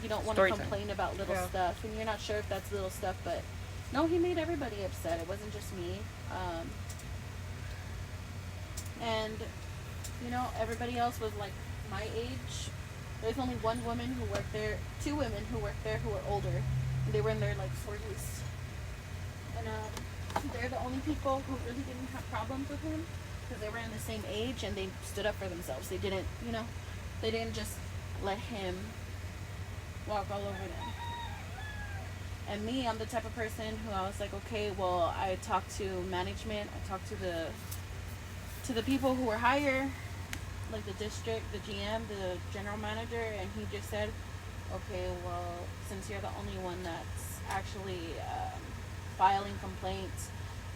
you don't want to Story time. complain about little stuff, and you're not sure if that's little stuff, but no, he made everybody upset. It wasn't just me. And you know, everybody else was like my age. There's only one woman who worked there, two women who worked there who were older. And they were in their like 40s. And they're the only people who really didn't have problems with him because they were in the same age and they stood up for themselves. They didn't, you know, they didn't just let him walk all over them. And me, I'm the type of person who I was like, okay, well, I talked to management, I talked to the people who were higher, like the district, the GM, the general manager, and he just said, okay, well, since you're the only one that's actually filing complaints,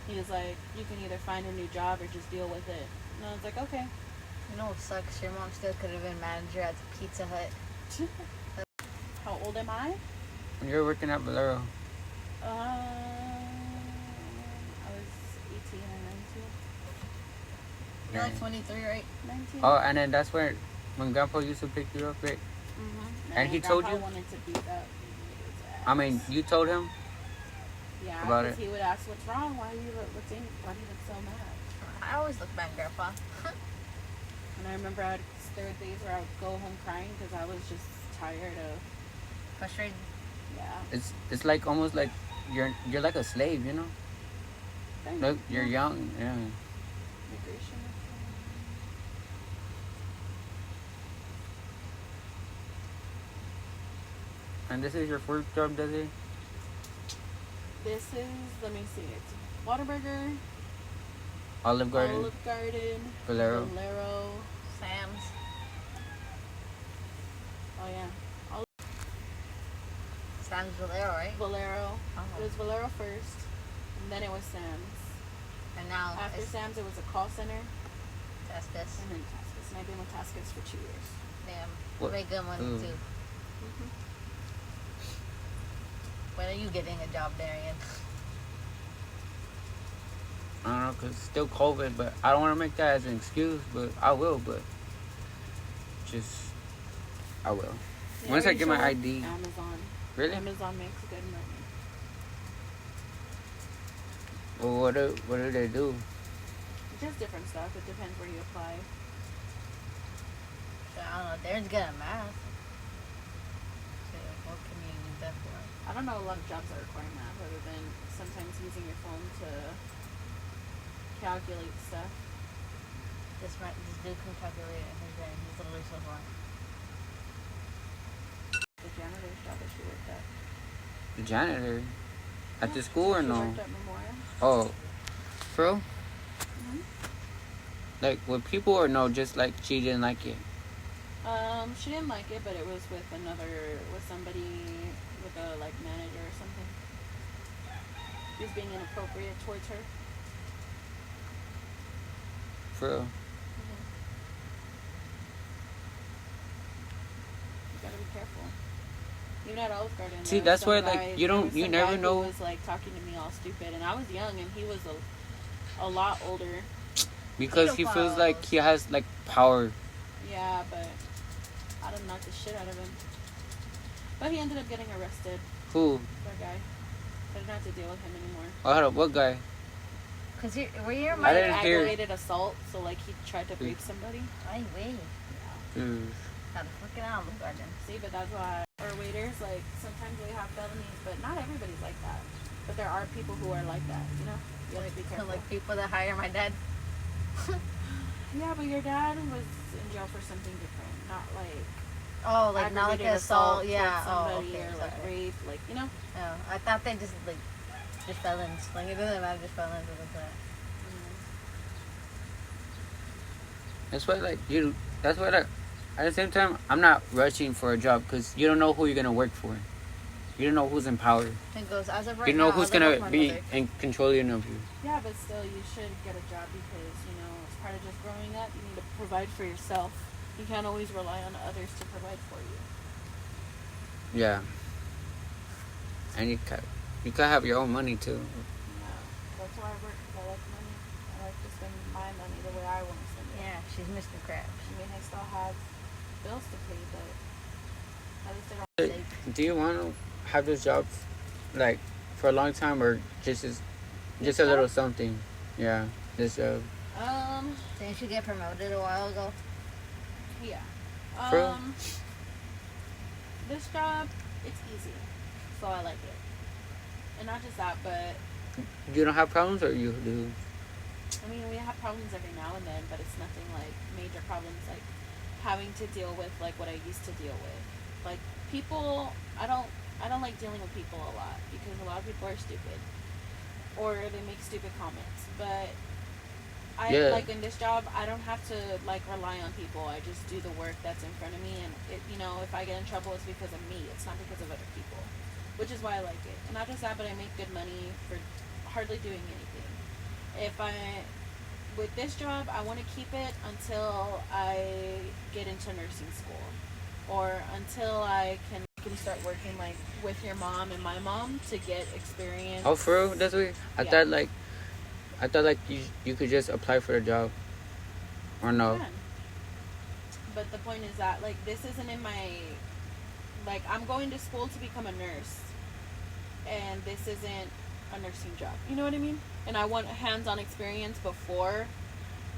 he was like, you can either find a new job or just deal with it. And I was like, okay. You know what sucks? Your mom still could have been manager at the Pizza Hut. How old am I? When you were working at Bolero. I was 18 or 19. You're like 23, right? 19. Oh, and then that's when Grandpa used to pick you up, right? Mm-hmm. And he told you? Wanted to beat up his ass. I mean, you told him? Yeah, about because it? he would ask, what's wrong? Why do you look so mad? I always look back, Grandpa. And I remember there were days where I would go home crying because I was just tired of... Frustrated? Yeah. It's like almost like you're like a slave, you know? Look, you're young, yeah. Migration. And this is your first job, Desi? This is, let me see, it's Whataburger, Olive Garden, Olive Garden, Bolero. Sam's. Oh yeah, Sam's Bolero, right? Bolero. Oh. It was Bolero first, and then it was Sam's. And now After Sam's, it was a call center, Taskus. and then Taskus. And I've been with Taskus for 2 years. Damn. What? Make good money, too. Mm-hmm. When are you getting a job, Darian? I don't know, because it's still COVID, but I don't want to make that as an excuse, but I will, but I will. Yeah, Once I get my usually ID. Amazon. Really? Amazon makes good money. Well, what do they do? Just different stuff. It depends where you apply. So, I don't know. Darren's good at math. So, what can you use that for? I don't know a lot of jobs that require math other than sometimes using your phone to calculate stuff. This dude can calculate it in his brain. He's literally so smart. The janitor's job that she worked at. The janitor? At the school or She no? worked at Memorial. Oh, for real? Mm-hmm. Like with people or no? Just like she didn't like it. She didn't like it, but it was with somebody with a like manager or something. He was being inappropriate towards her. For real. You gotta be careful. Even at Olive Garden. See, that's why like you never know. He was like talking to me all stupid, and I was young, and he was a lot older. Because he feels like he has like power. Yeah, but I done knocked the shit out of him. But he ended up getting arrested. Who? That guy. I didn't have to deal with him anymore. Oh, hold up, what guy? Cause were you I didn't hear. Aggravated assault, so like he tried to rape somebody. Ay, wait. Not the fucking Olive Garden. See, but that's why our waiters, like, sometimes they have felonies, but not everybody's like that. But there are people who are like that, you know? You have to be careful. Like people that hire my dad. Yeah, but your dad was in jail for something different, not like Oh, like not like aggravated assault, towards yeah. somebody Okay, or like sorry. rape, like, you know? Oh, I thought they just felons. Like it doesn't matter, just felons or that. That's why like that's why like at the same time I'm not rushing for a job because you don't know who you're gonna work for. You don't know who's in power. It goes as of right You know now, who's I live with gonna my be mother. in controlling of you. Yeah, but still, you should get a job because, you know, as part of just growing up, you need to provide for yourself. You can't always rely on others to provide for you. Yeah. And you can have your own money too. Yeah, that's why I work, because I like money. I like to spend my money the way I want to spend it. Yeah, she's Mr. Krabs. I mean, I still have bills to pay, but At least I don't save. Do you want to have this job, like, for a long time, or just This just a little job? something? Yeah, this job. Didn't you get promoted a while ago? Yeah. For real? This job, it's easy, so I like it. And not just that, but You don't have problems, or you do? I mean, we have problems every now and then, but it's nothing like major problems like having to deal with like what I used to deal with. Like people, I don't like dealing with people a lot because a lot of people are stupid or they make stupid comments. But Yeah. like in this job, I don't have to like rely on people. I just do the work that's in front of me, and if I get in trouble, it's because of me. It's not because of other people, which is why I like it. And not just that, but I make good money for hardly doing anything. If I with this job, I want to keep it until I get into nursing school, or until I can start working like with your mom and my mom to get experience. Oh, for real? That's weird. Yeah. I thought like you could just apply for the job, or no? Can. But the point is that like this isn't in my like I'm going to school to become a nurse, and this isn't a nursing job. You know what I mean? And I want hands-on experience before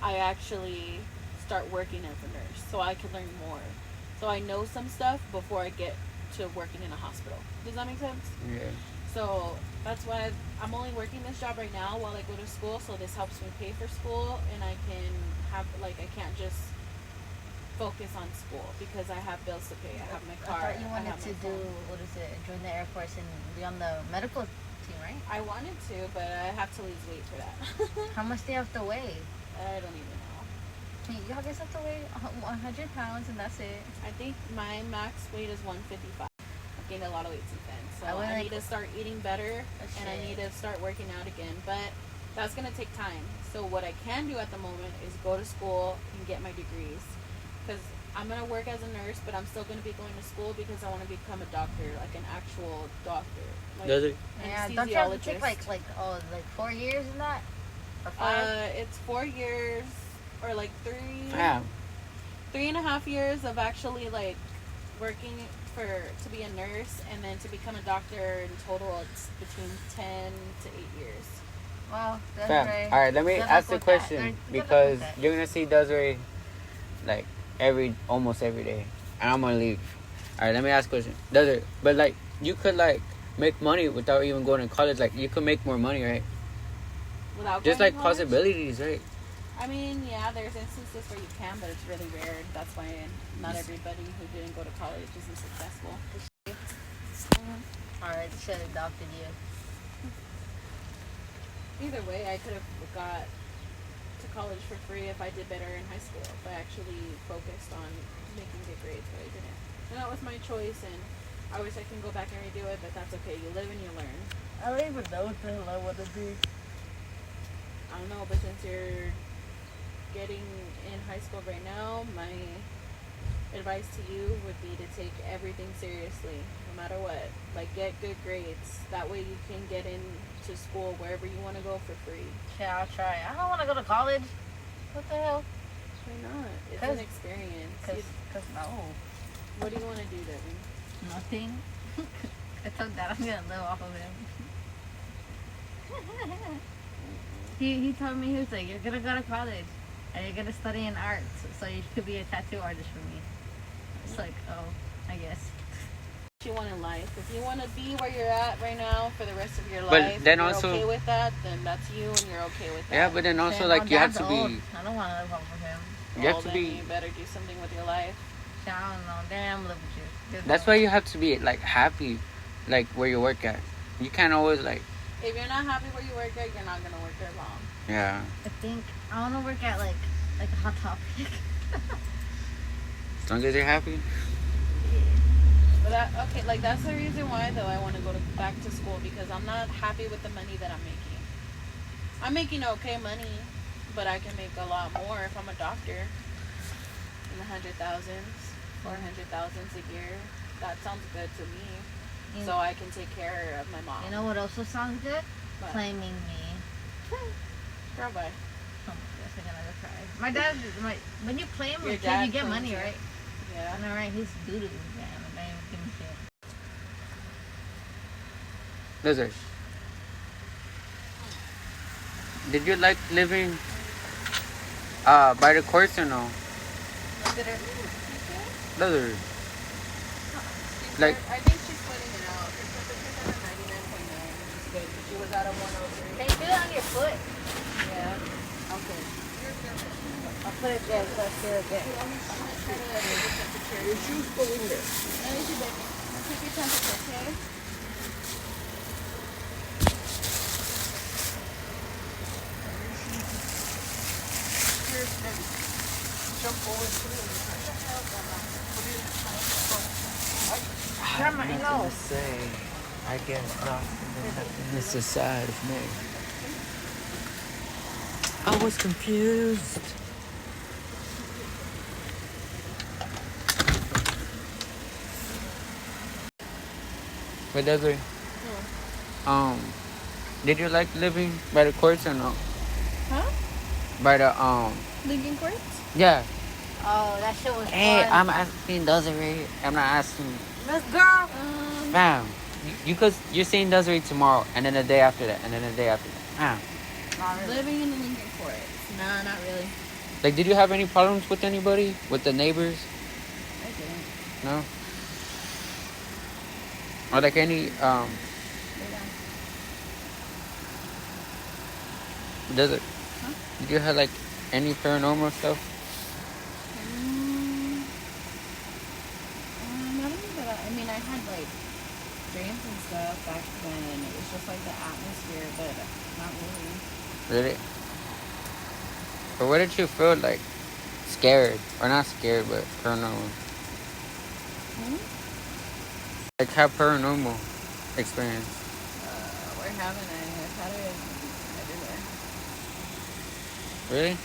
I actually start working as a nurse, so I can learn more. So I know some stuff before I get to working in a hospital. Does that make sense? Yeah. So that's why I'm only working this job right now while I go to school. So this helps me pay for school, and I can have like I can't just focus on school because I have bills to pay. I have my car. I thought you I wanted have to my do, phone. what is it, join the Air Force and be on the medical team, right? I wanted to, but I have to lose weight for that. How much do you have to weigh? I don't even know. You guys have to weigh 100 pounds and that's it. I think my max weight is 155. I've gained a lot of weight since then, so I would I like- need to start eating better, That's and I it. need to start working out again. But that's gonna take time. So what I can do at the moment is go to school and get my degrees, because I'm gonna work as a nurse, but I'm still gonna be going to school because I want to become a doctor, like an actual doctor. Like, Does it? Yeah, don't you have to take like 4 years in that? Or 5? It's 4 years or like three. Yeah. 3.5 years of actually like working to be a nurse, and then to become a doctor in total it's between 10 to 8 years. Well, that's Fam. right. All right, let me Good ask luck the with that. question Good luck because with that. you're gonna see Desiree like almost every day, and I'm gonna leave. All right, let me ask a question. Desiree, but like you could like make money without even going to college. Like you could make more money, right? Without Just going like to college? possibilities, right? I mean, yeah, there's instances where you can, but it's really rare. That's why not everybody who didn't go to college isn't successful. Alright, they should have adopted you. Either way, I could have got to college for free if I did better in high school. If I actually focused on making good grades, but I didn't. And that was my choice, and I wish I can go back and redo it, but that's okay. You live and you learn. I don't even know what the hell I want to be. I don't know, but since you're getting in high school right now, my advice to you would be to take everything seriously, no matter what. Like, get good grades. That way you can get into school wherever you want to go for free. Yeah, I'll try. I don't want to go to college. What the hell? Why not? It's 'Cause- an experience. Cause no. What do you want to do, Devin? Nothing. I told Dad I'm gonna live off of him. He told me, he was like, you're gonna go to college and you're gonna study in arts, so you could be a tattoo artist for me. It's like, oh, I guess. What you want in life. If you want to be where you're at right now for the rest of your But life, then and you're also- okay with that, then that's you and you're okay with that. Yeah, but then also Shit, like my you have dad's to old. be. I don't want to live off of him. You have Well, to then be. you better do something with your life. Shit, I don't know. Damn, live with you. Good That's luck. why you have to be like happy, like where you work at. You can't always like. If you're not happy where you work at, you're not gonna work there long. Yeah. I think I want to work at like a Hot Topic. As long as you're happy. But that's the reason why though I want to go back to school, because I'm not happy with the money that I'm making. I'm making okay money, but I can make a lot more if I'm a doctor. In the 100,000s, 400,000s a year. That sounds good to me. You- So I can take care of my mom. You know what also sounds good? But, Claiming me. girl, bye. Oh my gosh, I'm gonna cry. My dad, when you claim Your a kid, dad you get claims money, you. right? Yeah. I know, right? He's doo-doo, man. give me shit. Lizard. Did you like living by the courts or no? Look at her. Lizard. Like, I think she's putting it out. Her temperature's at a 99.9, which is good. She was at a 103. Can you feel it on your foot? Yeah. Okay. I'll put it there so I feel it there. I'm gonna try to take your temperature. Your shoes go in there. Let me see, baby. I'll take your temperature, okay? Here, baby. Jump over and put it in the trash. Put it in the trash. Grandma, I know. Say, I guess nothing. It's the side of me. I was confused. but Desiree, did you like living by the courts or no? Huh? By the Lincoln Courts? yeah. Oh, that shit was Hey, fun. I'm asking Desiree. I'm not asking. This girl. Ma'am, you're saying Desiree tomorrow, and then the day after that, and then the day after that. Ma'am, Not really. Living in the Lincoln Courts. Nah, not really. like, did you have any problems with anybody, with the neighbors? I didn't. No. Or like any Yeah. does it? Huh? Did you have like any paranormal stuff? Not even that. I mean, I had like dreams and stuff back then. It was just like the atmosphere, but not really. Really? Or what did you feel like? Scared, or not scared, but paranormal. Like have paranormal experience. Where haven't I? I've had it everywhere. Really?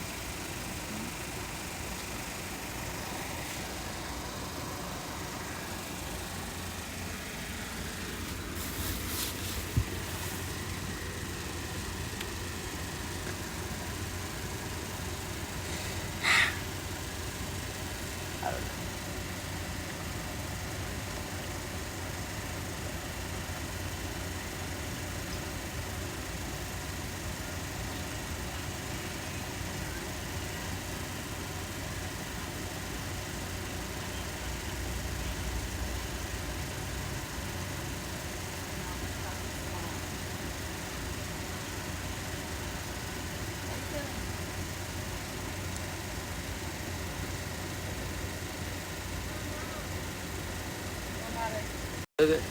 Does it?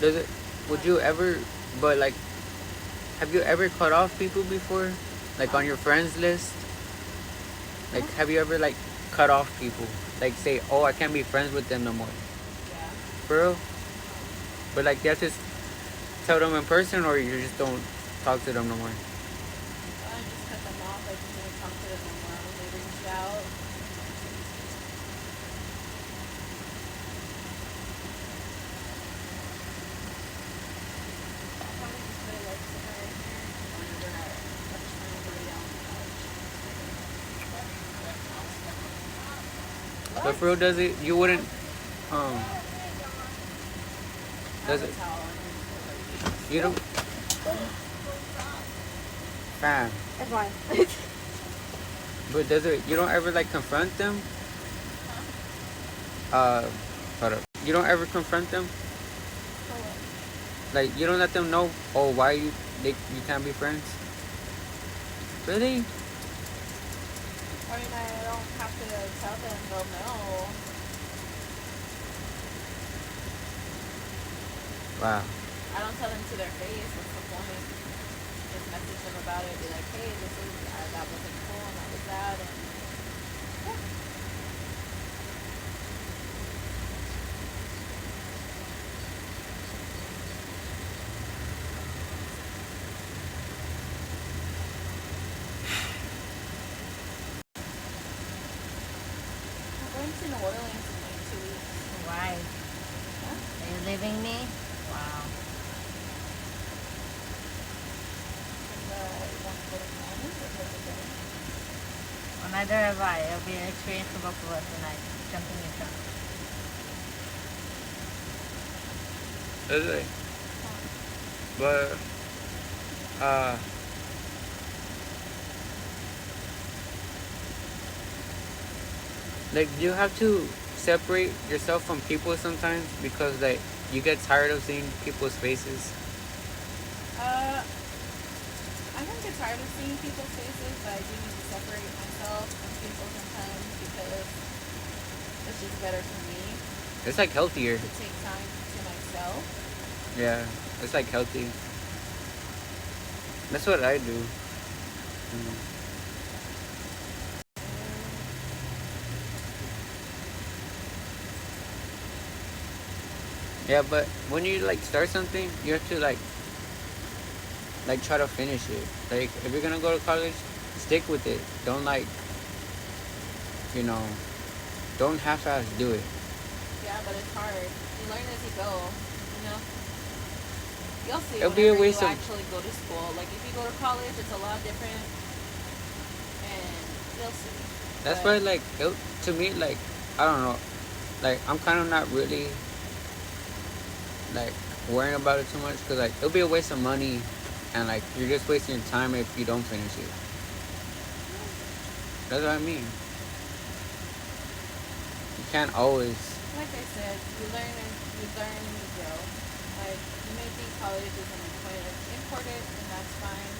Does it? Would you ever? But like, have you ever cut off people before? Like on your friends list? Like, have you ever like cut off people? Like say, oh, I can't be friends with them no more. Yeah. For real? But like, you have to tell them in person, or you just don't talk to them no more. I just cut them off. I just didn't talk to them anymore when they reached out. I'll probably just put a like sticker right here. And then I touch anybody on the couch. But for real, does it? You wouldn't. Does it? You don't. Fam. It's fine. But does it? You don't ever like confront them? Hold up. You don't ever confront them? Like you don't let them know. Oh, why you can't be friends? Really? I mean, I don't have to tell them. They'll know. Wow. I don't tell them to their face. What's the point? Just message them about it. Be like, hey, this is that wasn't cool, and that was that, and yeah. I'm going to New Orleans in like 2 weeks. Why? Huh? Are you leaving me? Wow. And you want to go to New Orleans or go to Denver? Well, neither have I. It'll be an experience for both of us tonight. Jumping in truck. That's it. But like, do you have to separate yourself from people sometimes because like you get tired of seeing people's faces? I don't get tired of seeing people's faces, but I do need to separate myself from people sometimes because it's just better for me It's like healthier. to take time to myself. Yeah, it's like healthy. That's what I do. Yeah, but when you like start something, you have to like try to finish it. Like if you're gonna go to college, stick with it. Don't like, you know, don't half-ass do it. Yeah, but it's hard. You learn as you go, you know? You'll see It'll be a whenever waste you of- actually go to school. Like, if you go to college, it's a lot different. And you'll see. That's But why like to me like I don't know, like I'm kind of not really like worrying about it too much because like it'll be a waste of money and like you're just wasting your time if you don't finish it. That's what I mean. You can't always. like I said, you learn and you grow. Like, you may think college isn't important, and that's fine.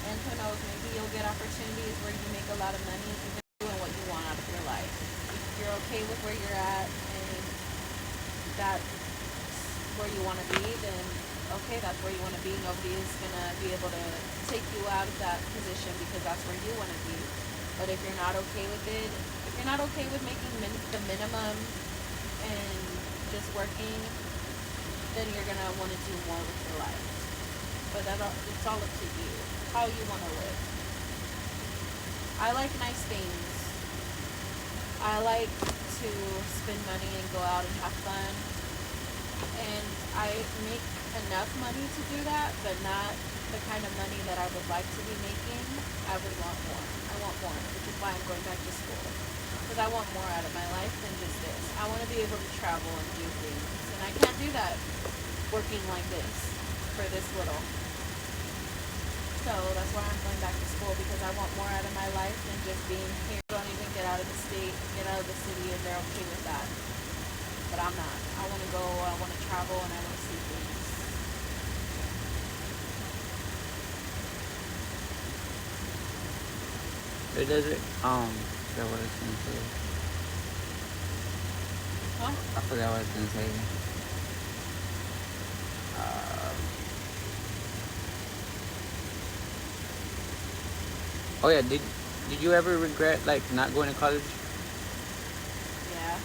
And who knows, maybe you'll get opportunities where you make a lot of money even doing what you want out of your life. If you're okay with where you're at and that's where you want to be, then okay, that's where you want to be. Nobody is going to be able to take you out of that position because that's where you want to be. But if you're not okay with it, if you're not okay with making the minimum and just working, then you're going to want to do more with your life. But it's all up to you, how you want to live. I like nice things. I like to spend money and go out and have fun. And I make enough money to do that, but not the kind of money that I would like to be making. I would want more. I want more, which is why I'm going back to school. Because I want more out of my life than just this. I want to be able to travel and do things. And I can't do that working like this for this little. So that's why I'm going back to school, because I want more out of my life than just being here. Don't even get out of the state, get out of the city, and they're okay with that. But I'm not. I want to go, I want to travel, and I want to see things. It doesn't. Forgot what I was gonna say. Huh? I forgot what I was gonna say. Oh yeah, did you ever regret like not going to college? Yeah.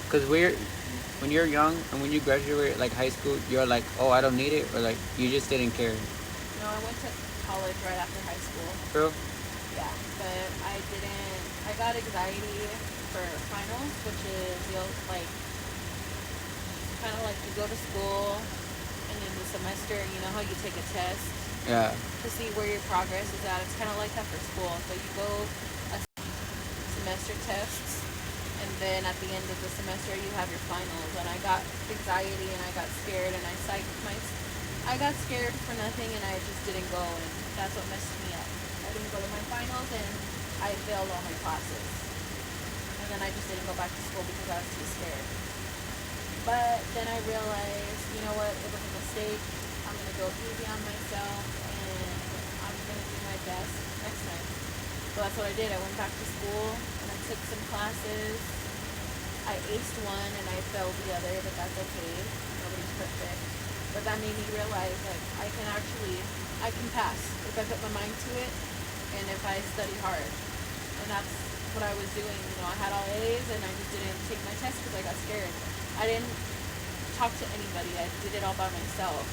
Cause when you're young and when you graduate like high school, you're like, oh, I don't need it, or like you just didn't care. No, I went to college right after high school. Bro, Yeah, but I didn't. I got anxiety for finals, which is like kind of like you go to school and in the semester, you know how you take a test yeah, to see where your progress is at. It's kind of like that for school. So you go a semester tests, and then at the end of the semester you have your finals. And I got anxiety and I got scared and I got scared for nothing and I just didn't go, and that's what messed me up. I didn't go to my finals and I failed all my classes. And then I just didn't go back to school because I was too scared. But then I realized, you know what, it was a mistake. I'm going to go easy on myself and I'm going to do my best next time. So that's what I did. I went back to school and I took some classes. I aced one and I failed the other, but that's okay. Nobody's perfect. But that made me realize, like, I can pass if I put my mind to it and if I study hard. And that's what I was doing. You know, I had all A's and I just didn't take my test because I got scared. I didn't talk to anybody. I did it all by myself.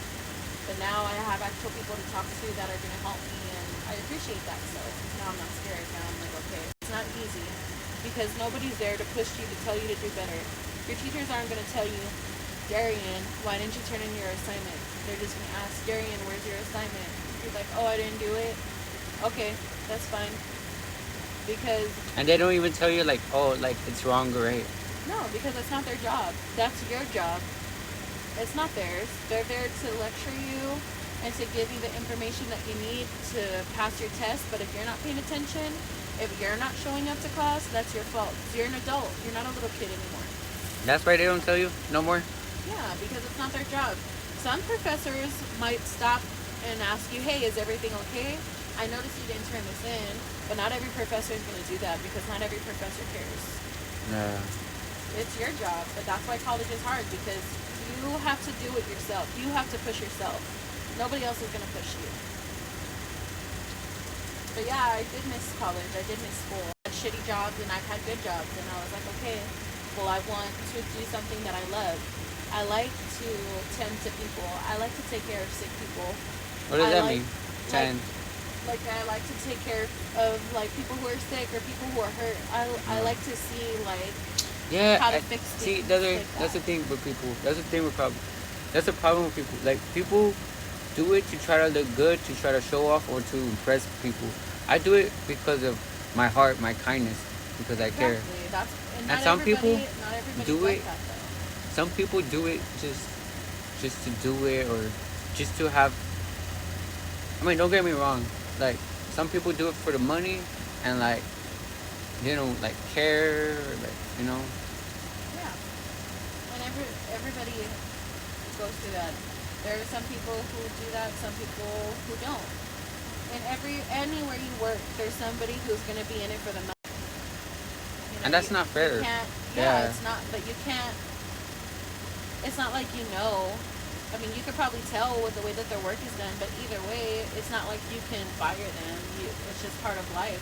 But now I have actual people to talk to that are going to help me, and I appreciate that. So now I'm not scared. Now I'm like, okay, it's not easy because nobody's there to push you, to tell you to do better. Your teachers aren't going to tell you, Darian, why didn't you turn in your assignment? They're just going to ask, Darian, where's your assignment? You're like, oh, I didn't do it. Okay, that's fine. Because... and they don't even tell you like, oh, like it's wrong or right. No, because it's not their job. That's your job. It's not theirs. They're there to lecture you and to give you the information that you need to pass your test. But if you're not paying attention, if you're not showing up to class, that's your fault. You're an adult. You're not a little kid anymore. That's why they don't tell you no more. Yeah, because it's not their job. Some professors might stop and ask you, hey, is everything okay? I noticed you didn't turn this in, but not every professor is going to do that because not every professor cares. Yeah. It's your job, but that's why college is hard because you have to do it yourself. You have to push yourself. Nobody else is going to push you. But yeah, I did miss college. I did miss school. I had shitty jobs and I've had good jobs. And I was like, okay, well, I want to do something that I love. I like to tend to people. I like to take care of sick people. What does I that like- mean? Ten. Like I like to take care of like people who are sick or people who are hurt. I like to see like Yeah. how to fix See, things that's the thing with people. That's the thing with problem. That's the problem with people. Like people do it to try to look good, to try to show off, or to impress people. I do it because of my heart, my kindness, because I care. Exactly. That's And not some people not everybody's do like it- that, though. Some people do it just to do it, or just to have. I mean, don't get me wrong. Like some people do it for the money, and like they don't like care, or like Yeah. And everybody goes through that. There are some people who do that, some people who don't. And anywhere you work, there's somebody who's gonna be in it for the money. You know, And that's not fair. You can't, Yeah. it's not. But you can't. It's not like you know. I mean, you could probably tell with the way that their work is done, but either way, it's not like you can fire them. It's just part of life.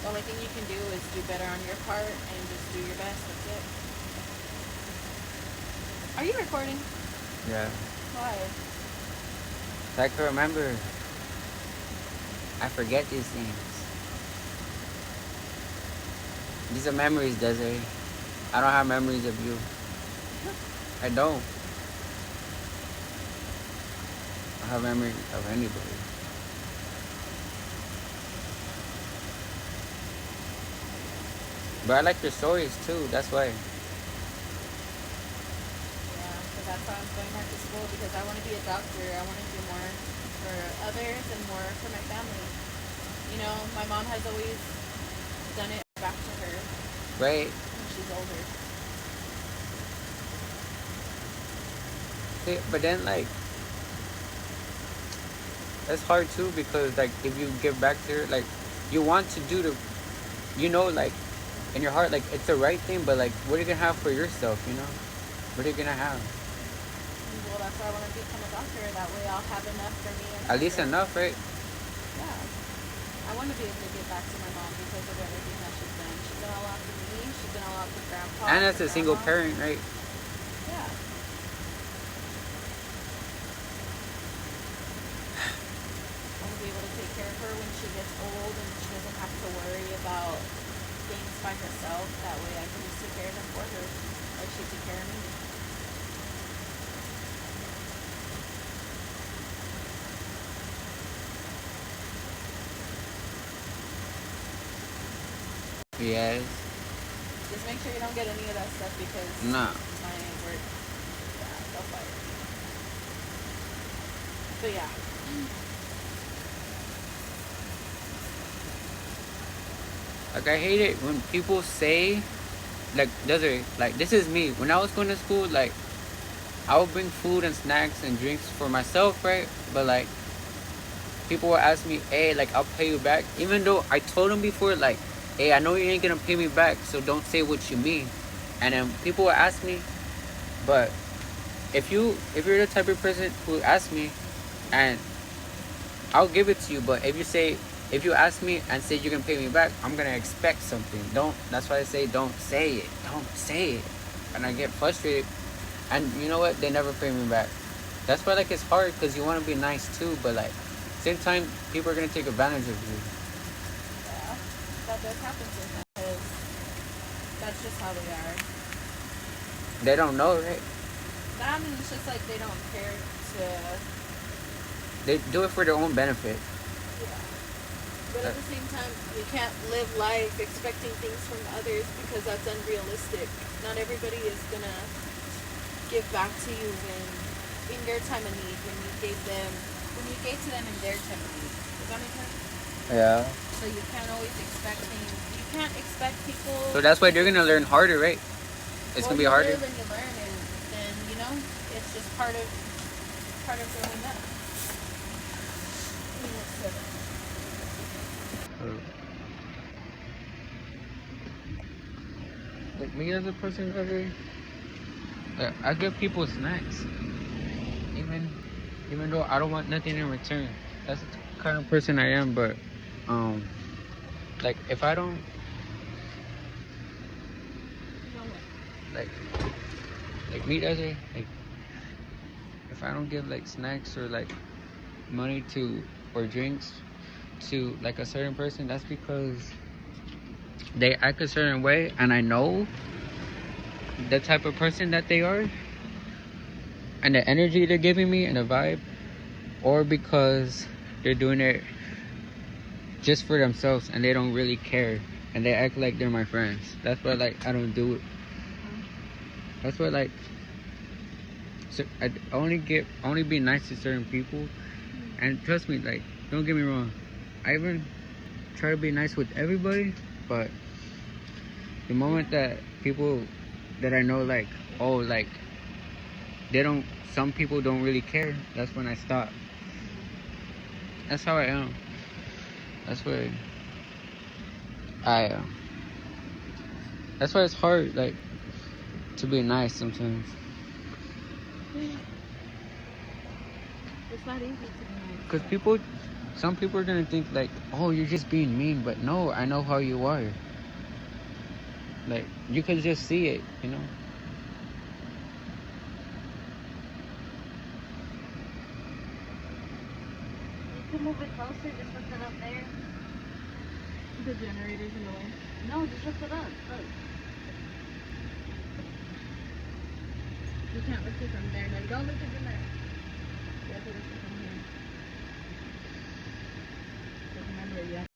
The only thing you can do is do better on your part and just do your best. That's it. Are you recording? yeah. Why? So I can remember. I forget these things. These are memories, Desiree. I don't have memories of you. I don't. I have memory of anybody. But I like your stories too. That's why. Yeah, so that's why I'm going back to school because I want to be a doctor. I want to do more for others and more for my family. You know, my mom has always done it back to her Right? when she's older. See, but then like that's hard too because like if you give back to her, like you want to do like in your heart, like it's the right thing, but like what are you gonna have for yourself, What are you gonna have? Well, that's why I want to become a doctor. That way I'll have enough for me. And At least her. enough, right? Yeah. I want to be able to give back to my mom because of everything that she's done. She's done a lot for me. She's done a lot for grandpa. And as for a single grandma. parent, right? Yeah. I want to be able to take care of her when she gets old and she doesn't have to worry about things by herself. That way I can just take care of them for her like she took care of me. Yes. Just make sure you don't get any of that stuff because No. my work, yeah, they'll fire me. But yeah. Like I hate it when people say, like Desiree, like this is me. When I was going to school, like I would bring food and snacks and drinks for myself, right? But like people would ask me, hey, like I'll pay you back, even though I told them before, like, hey, I know you ain't gonna pay me back, so don't say what you mean. And then people would ask me, but if you're the type of person who asks me, and I'll give it to you, but if you ask me and say you're gonna pay me back, I'm gonna expect something. That's why I say don't say it. Don't say it. And I get frustrated. And you know what? They never pay me back. That's why like it's hard because you want to be nice too, but like same time people are gonna take advantage of you. Yeah, that does happen sometimes because that's just how they are. They don't know, right? I mean, it's just like they don't care to, They do it for their own benefit. yeah. But at the same time, you can't live life expecting things from others because that's unrealistic. Not everybody is gonna give back to you when in your time of need, when you gave to them in their time of need. Does that make sense? Yeah. So you can't always expect things. You can't expect people. So that's why they're gonna learn harder, right? It's gonna be You harder. live and you learn, and you know, it's just part of growing up. Like me as a person, like, I give people snacks, even though I don't want nothing in return. That's the kind of person I am. But like if I don't like me as a like if I don't give like snacks or like money to or drinks to like a certain person, that's because they act a certain way and I know the type of person that they are and the energy they're giving me and the vibe, or because they're doing it just for themselves and they don't really care and they act like they're my friends. That's why like I don't do it. That's why like so I only be nice to certain people. And trust me, like, don't get me wrong, I even try to be nice with everybody, but the moment that people that I know, like, oh, like, some people don't really care, that's when I stop. That's how I am. That's why I am. That's why it's hard, like, to be nice sometimes. It's not easy to be nice. Because some people are gonna think, like, oh, you're just being mean, but no, I know how you are. Like, you could just see it, you know? You can move it closer, just lift it up there. The generator's in the way. No, just lift it up. Look. You can't lift it from there. No, you don't lift it from there. You have to lift it from here. So remember, you have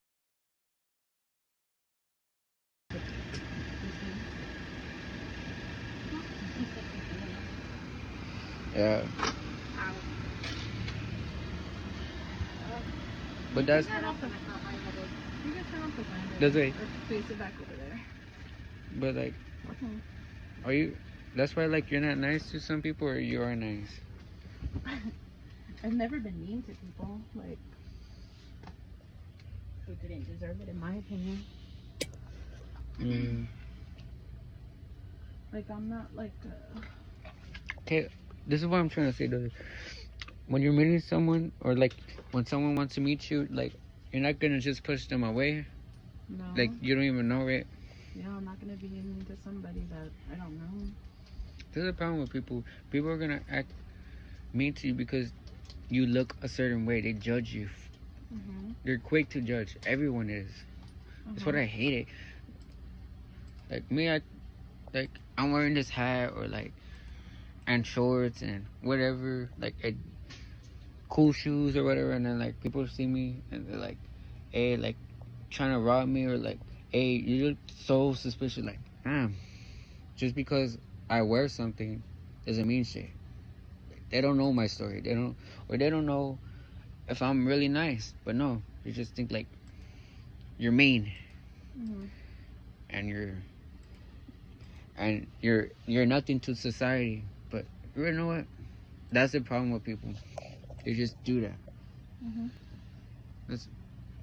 Yeah. But that's... You can turn off the fan. That's right. Or face it back over there. But, like, Okay. are you... That's why, like, you're not nice to some people, or you are nice? I've never been mean to people. Like, who didn't deserve it, in my opinion. Mm. Like, I'm not like... Okay, this is what I'm trying to say, though. When you're meeting someone, or, like, when someone wants to meet you, like, you're not gonna just push them away. No. Like, you don't even know, right? Yeah, I'm not gonna be mean to somebody that I don't know. There's a problem with people. People are gonna act mean to you because you look a certain way. They judge you. Mm-hmm. They're quick to judge. Everyone is. That's what I hate it. Like me, I'm wearing this hat or like and shorts and whatever, like cool shoes or whatever, and then like people see me and they're like, hey, like trying to rob me, or like, hey, you look so suspicious. Like, damn, just because I wear something doesn't mean shit. They don't know my story. They don't know if I'm really nice. But no, they just think like you're mean, and you're nothing to society. But you know what? That's the problem with people. They just do that.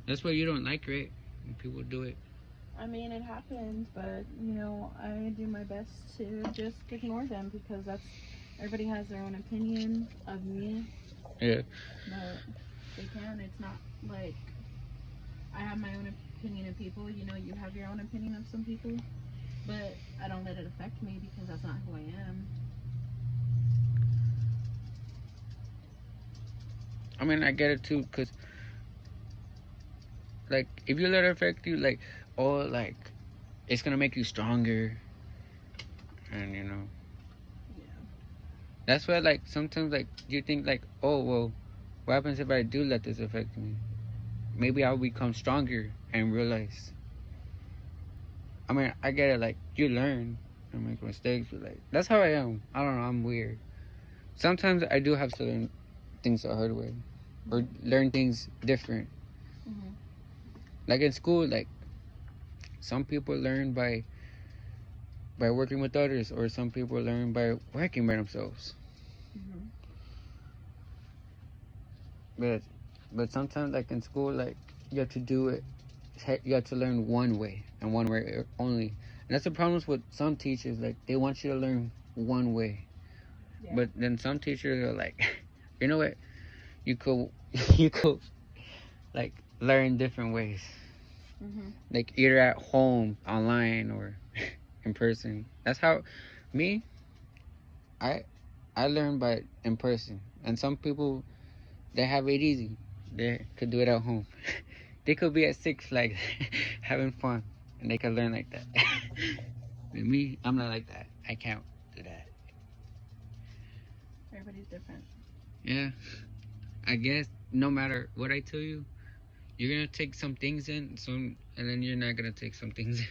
That's what you don't like, right? When people do it. I mean, it happens, but you know, I do my best to just ignore them because everybody has their own opinion of me. Yeah. But they can. It's not like I have my own opinion of people. You know, you have your own opinion of some people, but I don't let it affect me because that's not who I am. I mean, I get it too, cause like if you let it affect you, like, oh, like it's gonna make you stronger, and you know. Yeah. That's why, like, sometimes, like, you think, like, oh, well, what happens if I do let this affect me? Maybe I'll become stronger and realize. I mean, I get it, like, you learn and make mistakes, but, like, that's how I am. I don't know, I'm weird. sometimes I do have to learn things the hard way, or learn things different. Mhm. Like in school, like some people learn by working with others, or some people learn by working by themselves. Mhm. But sometimes, like in school, like you have to do it. You have to learn one way and one way only. And that's the problem with some teachers. Like they want you to learn one way, Yeah. but then some teachers are like, you know what? You could you could like learn different ways. Mhm. Like either at home, online, or in person. That's how me. I learn by in person, and some people they have it easy. They could do it at home. They could be at Six Flags having fun, and they could learn like that. But me, I'm not like that. I can't do that. Everybody's different. Yeah, I guess no matter what I tell you, you're gonna take some things in, and then you're not gonna take some things in.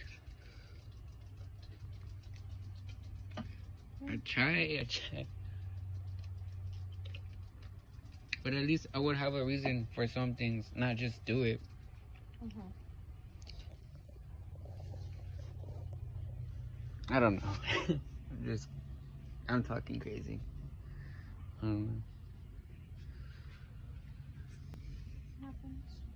I try. But at least I would have a reason for some things, not just do it. Mhm. I don't know. I'm talking crazy. Happens.